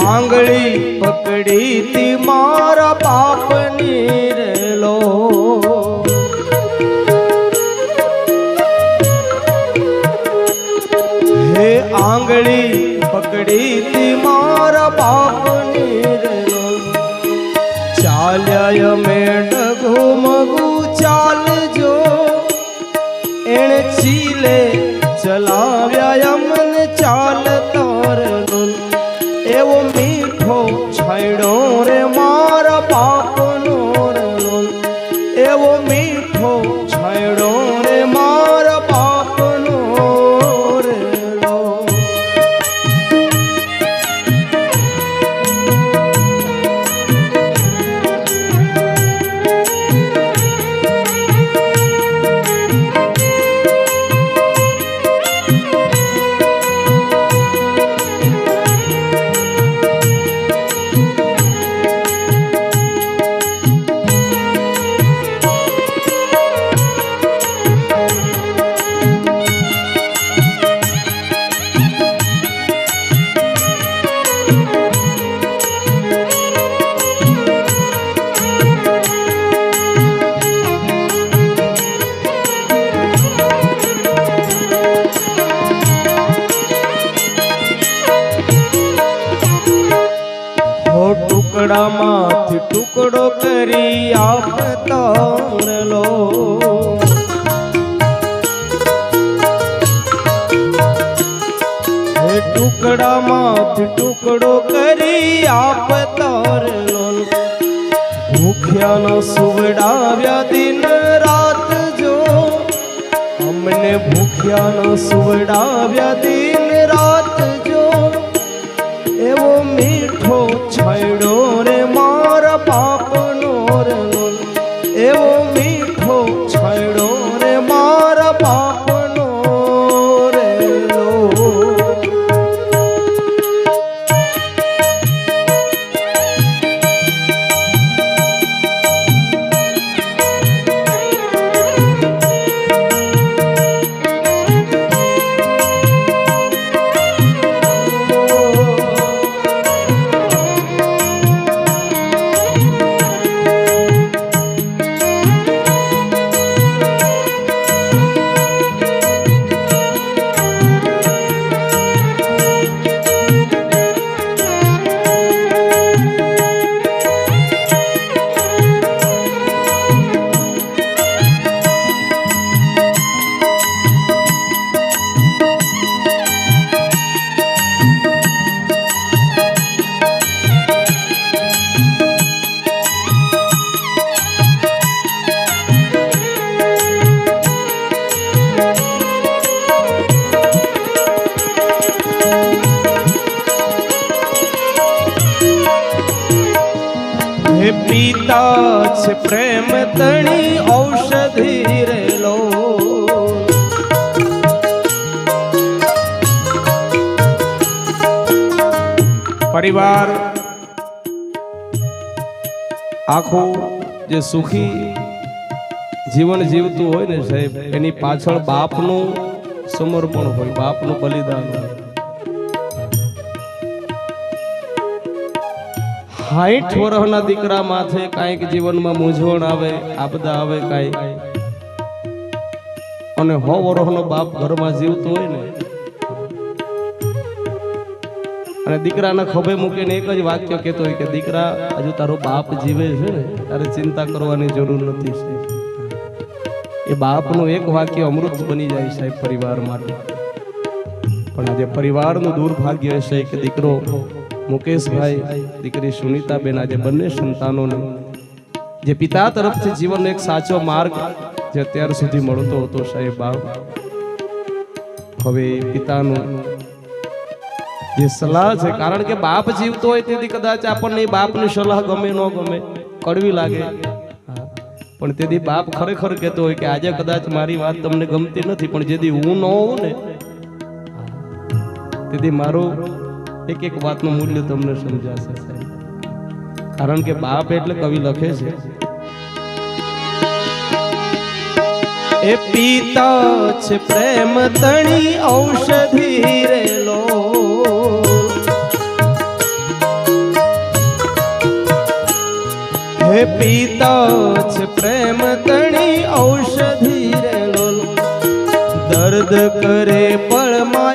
આંગળી પકડી તી મારા બાપની રેલો હે આંગળી પકડી તી મારા બાપની રેલો ચાલ્યા મેં ડગુ મગુ ચાલજો એણે ચીલે ચલાવ્યા અમને ચાલતા રેલો એવો મીઠો છાયડો રે મારા બાપનો રેલો એવો મીઠો છાયડો રે મારા બાપનો રેલો ટુકડામાંથી ટુકડો કરી આપતા લો હે ટુકડામાંથી ટુકડો કરી આપતા લો ભૂખ્યાનો સુવડાવ્યા દિન રાત જો અમને ભૂખ્યાનો સુવડાવ્યા દિન રાત જો એવો મીઠો છાયડો રે મારા બાપનો રેલો એવો મીઠો છાયડો રે મારા બાપનો રેલો હે પિતા છે પ્રેમ તણી ઔષધિ રેલો પરિવાર આખું જે સુખી જીવન જીવતું હોય ને સાહેબ એની પાછળ બાપનું સમર્પણ હોય બાપનું બલિદાન હોય 60 વર્ષના દીકરા માથે કાંઈક જીવનમાં મૂંઝવણ આવે આપદા આવે કાંઈ અને 100 વર્ષનો બાપ ઘરમાં જીવતો હોય ને અને દીકરાના ખભે મૂકીને એક જ વાક્ય કહેતો હોય કે દીકરા હજુ તારો બાપ જીવે છે ને તારે ચિંતા કરવાની જરૂર નથી સાહેબ એ બાપનું એક વાક્ય અમૃત બની જાય સાહેબ પરિવાર માટે પણ આજે પરિવારનું દુર્ભાગ્ય છે કે દીકરો મુકેશભાઈ દીકરી સુનીતાબેન આજે બંને સંતાનોને જે પિતા તરફથી જીવનનો એક સાચો માર્ગ જે અત્યાર સુધી મળતો હતો સાહેબ બાપ હવે પિતાનું જે સલાહ છે કારણ કે બાપ જીવતો હોય તેથી કદાચ આપણને બાપની સલાહ ગમે ન ગમે કડવી લાગે પણ તેથી બાપ ખરેખર કહેતો હોય કે આજે કદાચ મારી વાત તમને ગમતી નથી પણ જેથી હું ન હોઉં ને તેથી મારું એક એક વાતનું મૂલ્ય તમને સમજાશે સાહેબ કારણ કે બાપ એટલે કવિ લખે છે એ પિતા છે પ્રેમ તણી ઔષધિ રેલો હે પીતા છે પ્રેમ તણી ઔષધિ રે લોલ, દર્દ કરે પળમાં